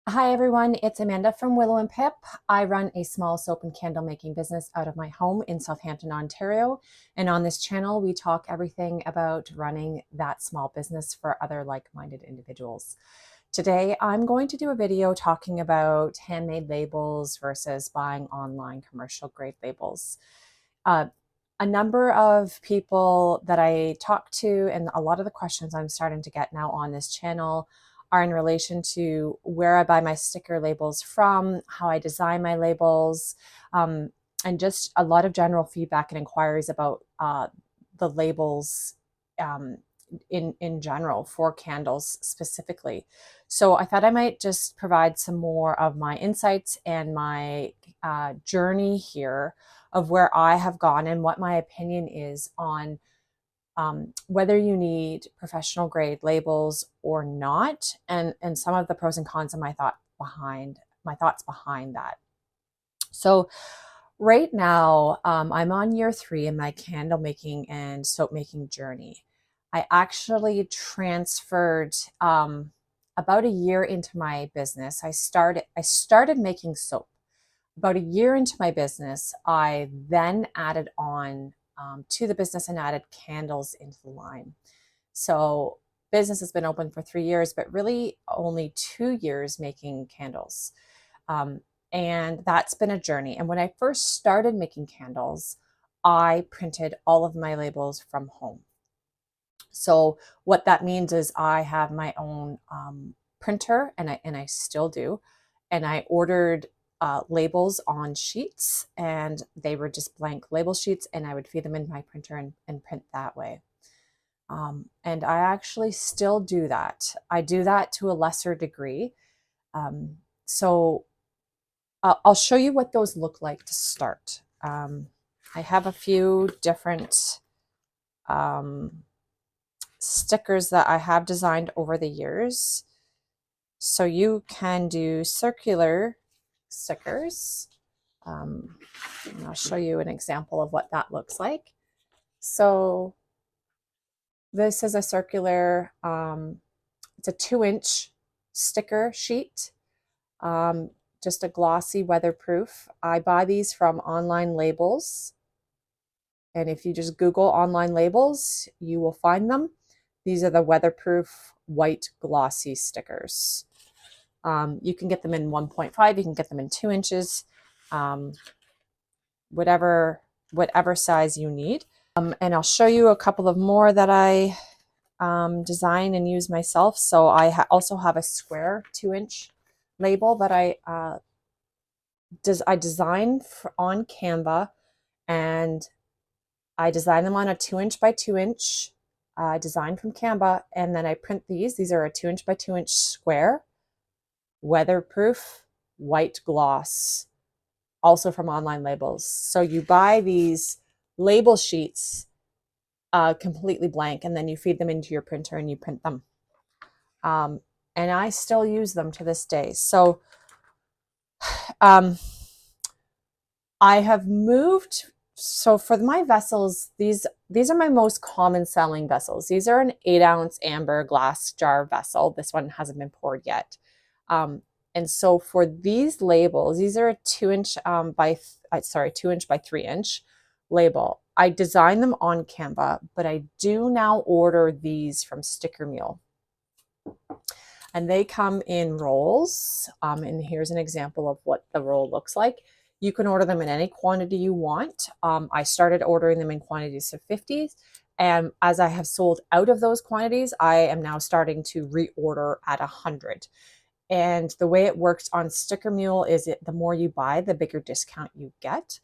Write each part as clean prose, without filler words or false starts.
Hi everyone, it's Amanda from Willow and Pip. I run a small soap and candle making business out of my home in Southampton, Ontario. And on this channel, we talk everything about running that small business for other like-minded individuals. Today, I'm going to do a video talking about handmade labels versus buying online commercial grade labels. Uh, a number of people that I talk to, and a lot of the questions I'm starting to get now on this channel are in relation to where I buy my sticker labels from, how I design my labels, and just a lot of general feedback and inquiries about the labels um, in general for candles specifically. So I thought I might just provide some more of my insights and my journey here of where I have gone and what my opinion is on whether you need professional grade labels or not, and some of the pros and cons of my thoughts behind that. So right now, I'm on year 3 in my candle making and soap making journey. I actually transferred about a year into my business. I started making soap. About a year into my business, I then added on to the business and added candles into the line. So business has been open for 3 years, but really only 2 years making candles. Um, and that's been a journey. And when I first started making candles, I printed all of my labels from home. So what that means is I have my own printer, and I still do. And I ordered labels on sheets, and they were just blank label sheets, and I would feed them in my printer and print that way. And I actually still do that. I do that to a lesser degree. So I'll show you what those look like to start. I have a few different um, stickers that I have designed over the years. So you can do circular stickers. And I'll show you an example of what that looks like. So this is a circular, it's a 2-inch sticker sheet, just a glossy weatherproof. I buy these from Online Labels. And if you just Google Online Labels, you will find them. These are the weatherproof white glossy stickers. You can get them in 1.5, you can get them in 2 inches, um, whatever size you need. And I'll show you a couple of more that I design and use myself. So I also have a square 2-inch label that I design on Canva, and I design them on a 2-inch by 2-inch design from Canva, and then I print these. These are a 2-inch by 2-inch square, weatherproof, white gloss, also from Online Labels. So you buy these label sheets completely blank, and then you feed them into your printer and you print them. And I still use them to this day. So um, I have moved. So for my vessels, these are my most common selling vessels. These are an 8-ounce amber glass jar vessel. This one hasn't been poured yet. And so for these labels, these are a 2-inch 2-inch by 3-inch label. I design them on Canva, but I do now order these from Sticker Mule. And they come in rolls. And here's an example of what the roll looks like. You can order them in any quantity you want. I started ordering them in quantities of 50. And as I have sold out of those quantities, I am now starting to reorder at 100. And the way it works on Sticker Mule is the more you buy, the bigger discount you get.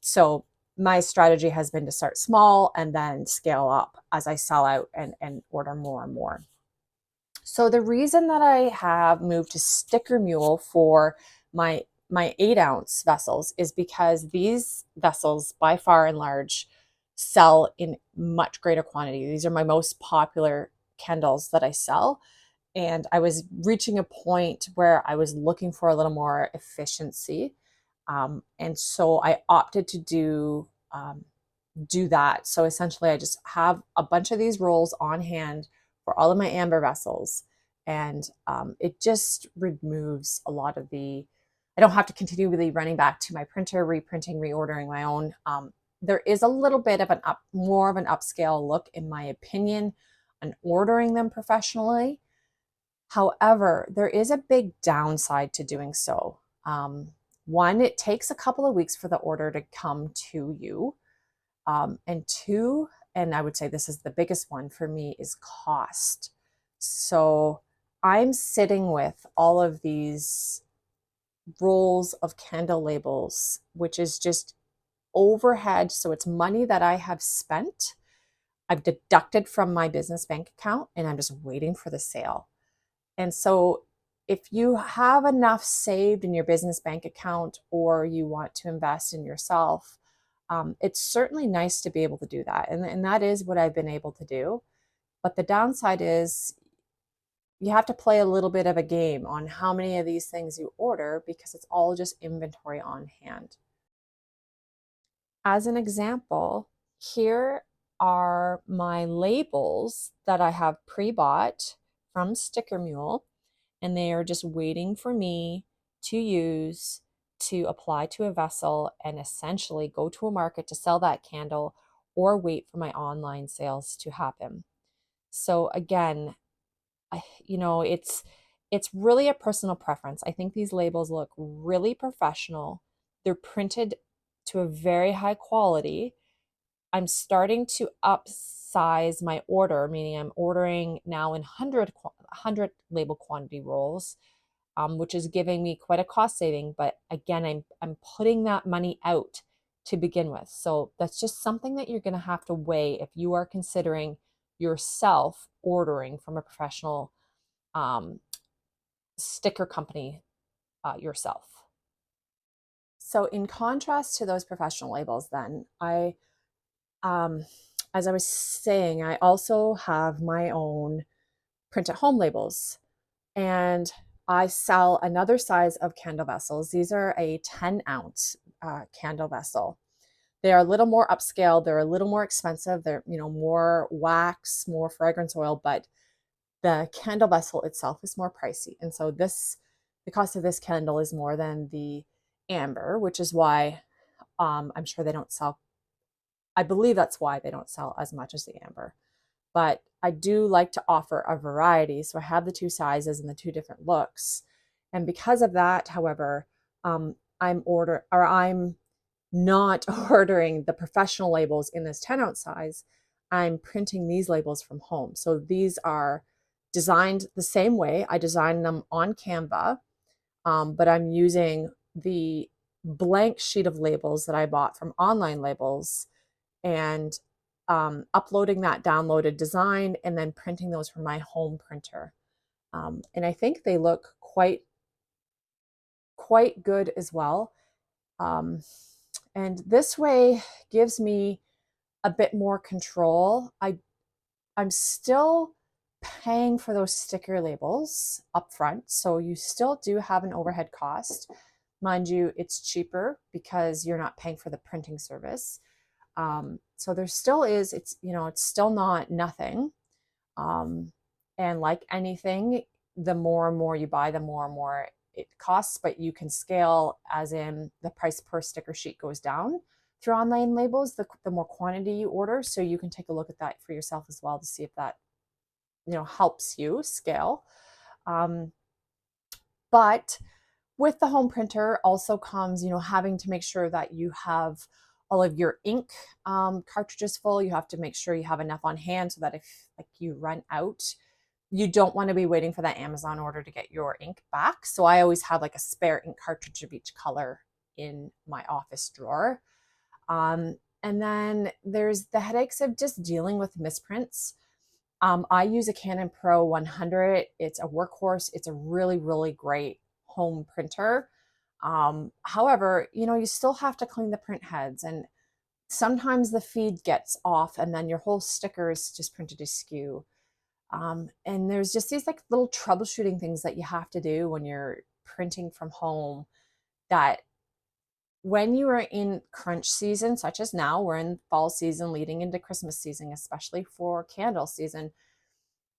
So my strategy has been to start small and then scale up as I sell out and order more and more. So the reason that I have moved to Sticker Mule for my 8-ounce vessels is because these vessels by far and large sell in much greater quantity. These are my most popular candles that I sell. And I was reaching a point where I was looking for a little more efficiency. And so I opted to do that. So essentially I just have a bunch of these rolls on hand for all of my amber vessels. And it just removes a lot of I don't have to continue really running back to my printer, reprinting, reordering my own. There is a little bit of more of an upscale look, in my opinion, on ordering them professionally. However, there is a big downside to doing so. One, it takes a couple of weeks for the order to come to you. And two, and I would say this is the biggest one for me, is cost. So I'm sitting with all of these rolls of candle labels, which is just overhead. So it's money that I have spent, I've deducted from my business bank account, and I'm just waiting for the sale. And so if you have enough saved in your business bank account, or you want to invest in yourself, it's certainly nice to be able to do that. And that is what I've been able to do. But the downside is you have to play a little bit of a game on how many of these things you order, because it's all just inventory on hand. As an example, here are my labels that I have pre-bought from Sticker Mule, and they are just waiting for me to use to apply to a vessel and essentially go to a market to sell that candle, or wait for my online sales to happen. So again, it's really a personal preference. I think these labels look really professional. They're printed to a very high quality. I'm starting to upsize my order, meaning I'm ordering now in 100 label quantity rolls, which is giving me quite a cost saving. But again, I'm putting that money out to begin with. So that's just something that you're going to have to weigh if you are considering yourself ordering from a professional um, sticker company yourself. So in contrast to those professional labels, then um, as I was saying, I also have my own print at home labels, and I sell another size of candle vessels. These are a 10-ounce candle vessel. They're a little more upscale. They're a little more expensive. They're, more wax, more fragrance oil, but the candle vessel itself is more pricey. And so the cost of this candle is more than the amber, which is why I'm sure they don't sell. I believe that's why they don't sell as much as the amber. But I do like to offer a variety. So I have the two sizes and the two different looks. And because of that, however, I'm not ordering the professional labels in this 10-ounce size. I'm printing these labels from home. So these are designed the same way. I designed them on Canva, but I'm using the blank sheet of labels that I bought from Online Labels, and uploading that downloaded design and then printing those from my home printer. And I think they look quite good as well. And this way gives me a bit more control. I'm still paying for those sticker labels up front, so you still do have an overhead cost. Mind you, it's cheaper because you're not paying for the printing service. So there still is, it's still not nothing. And like anything, the more and more you buy, the more and more it costs, but you can scale, as in the price per sticker sheet goes down through Online Labels, the more quantity you order. So you can take a look at that for yourself as well to see if that, helps you scale. But with the home printer also comes, having to make sure that you have all of your ink cartridges full. You have to make sure you have enough on hand so that if you run out, you don't want to be waiting for that Amazon order to get your ink back. So I always have a spare ink cartridge of each color in my office drawer. And then there's the headaches of just dealing with misprints. I use a Canon Pro 100. It's a workhorse. It's a really, really great home printer. However, you still have to clean the print heads, and sometimes the feed gets off and then your whole sticker is just printed askew. And there's just these little troubleshooting things that you have to do when you're printing from home, that when you are in crunch season, such as now, we're in fall season leading into Christmas season, especially for candle season,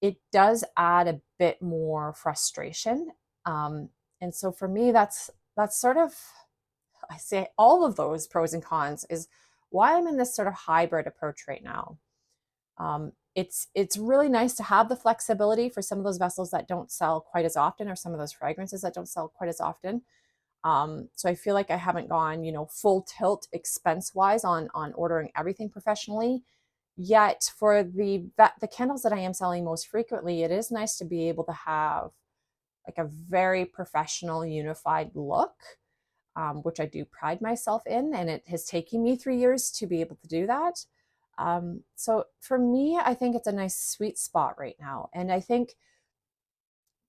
it does add a bit more frustration. Um, and so for me, that's sort of, I say all of those pros and cons is why I'm in this sort of hybrid approach right now. It's really nice to have the flexibility for some of those vessels that don't sell quite as often, or some of those fragrances that don't sell quite as often. So I feel like I haven't gone, full tilt expense wise on ordering everything professionally. Yet for the candles that I am selling most frequently, it is nice to be able to have like a very professional, unified look, which I do pride myself in, and it has taken me 3 years to be able to do that. So for me, I think it's a nice sweet spot right now. And I think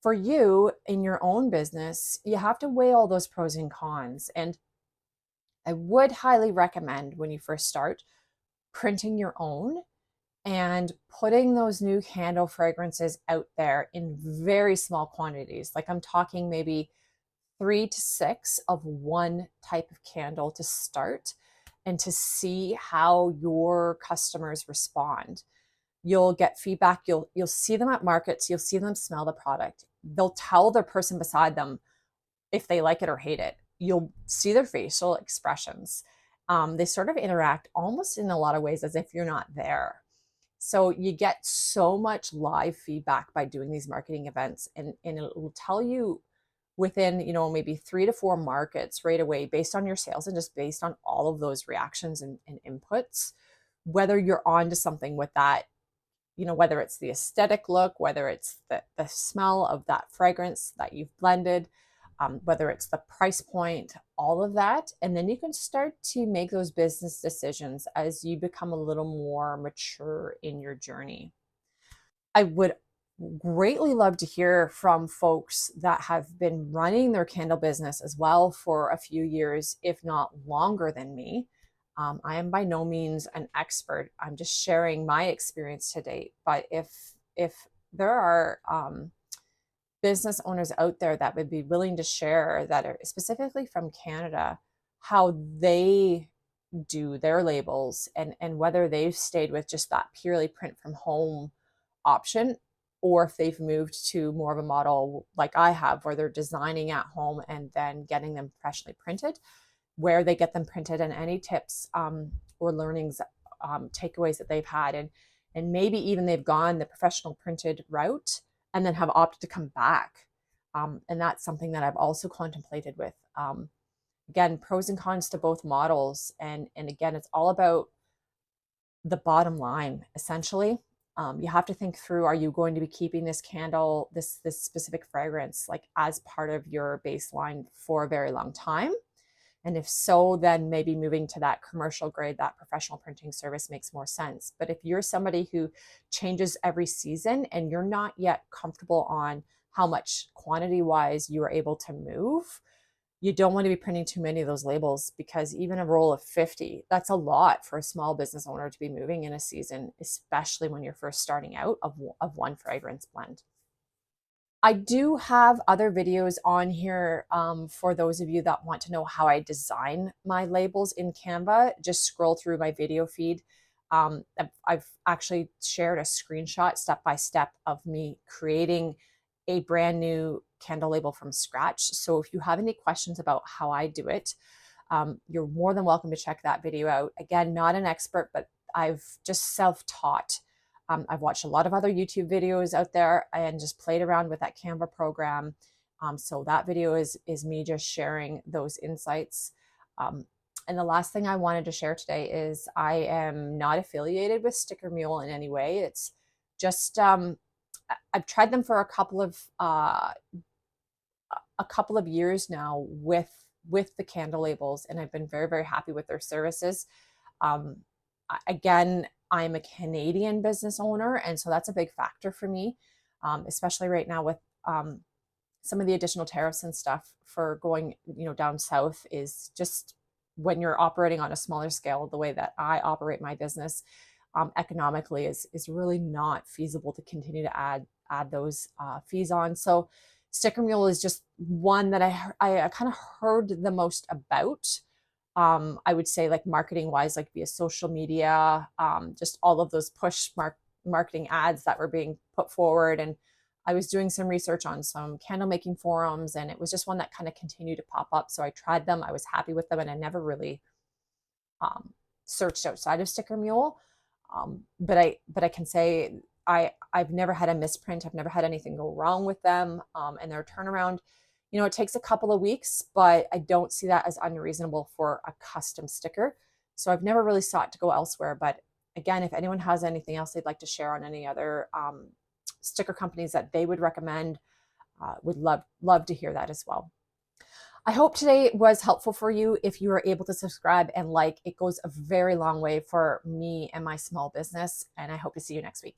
for you in your own business, you have to weigh all those pros and cons. And I would highly recommend when you first start printing your own and putting those new candle fragrances out there in very small quantities. Like I'm talking maybe 3 to 6 of one type of candle to start, and to see how your customers respond. You'll get feedback, you'll see them at markets, you'll see them smell the product. They'll tell the person beside them if they like it or hate it. You'll see their facial expressions. They sort of interact almost in a lot of ways as if you're not there. So you get so much live feedback by doing these marketing events, and it will tell you within, maybe 3 to 4 markets right away, based on your sales and just based on all of those reactions and inputs, whether you're on to something with that, whether it's the aesthetic look, whether it's the smell of that fragrance that you've blended, whether it's the price point, all of that. And then you can start to make those business decisions as you become a little more mature in your journey. I would greatly love to hear from folks that have been running their candle business as well for a few years, if not longer than me. I am by no means an expert. I'm just sharing my experience to date. But if there are business owners out there that would be willing to share, that are specifically from Canada, how they do their labels, and whether they've stayed with just that purely print from home option, or if they've moved to more of a model like I have, where they're designing at home and then getting them professionally printed, where they get them printed, and any tips or learnings, takeaways that they've had, and maybe even they've gone the professional printed route and then have opted to come back. And that's something that I've also contemplated with. Again, pros and cons to both models, and again, it's all about the bottom line essentially. You have to think through, are you going to be keeping this candle, this specific fragrance, like as part of your baseline for a very long time? And if so, then maybe moving to that commercial grade, that professional printing service makes more sense. But if you're somebody who changes every season and you're not yet comfortable on how much quantity wise you are able to move, you don't want to be printing too many of those labels, because even a roll of 50, that's a lot for a small business owner to be moving in a season, especially when you're first starting out of one fragrance blend. I do have other videos on here for those of you that want to know how I design my labels in Canva. Just scroll through my video feed. I've actually shared a screenshot step by step of me creating a brand new candle label from scratch. So if you have any questions about how I do it, you're more than welcome to check that video out. Again, not an expert, but I've just self-taught. I've watched a lot of other YouTube videos out there and just played around with that Canva program. So that video is me just sharing those insights. And the last thing I wanted to share today is I am not affiliated with Sticker Mule in any way. It's just I've tried them for a couple of years now with the candle labels, and I've been very, very happy with their services. Again, I'm a Canadian business owner, and so that's a big factor for me, especially right now with some of the additional tariffs and stuff for going, down south. Is just when you're operating on a smaller scale, the way that I operate my business, economically is really not feasible to continue to add those fees on. So Sticker Mule is just one that I kind of heard the most about. I would say, like, marketing wise, like via social media, just all of those push marketing ads that were being put forward. And I was doing some research on some candle making forums, and it was just one that kind of continued to pop up. So I tried them. I was happy with them, and I never really searched outside of Sticker Mule. But I can say I've never had a misprint. I've never had anything go wrong with them. And their turnaround, it takes a couple of weeks, but I don't see that as unreasonable for a custom sticker. So I've never really sought to go elsewhere. But again, if anyone has anything else they'd like to share on any other sticker companies that they would recommend, would love to hear that as well. I hope today was helpful for you. If you were able to subscribe and like, it goes a very long way for me and my small business. And I hope to see you next week.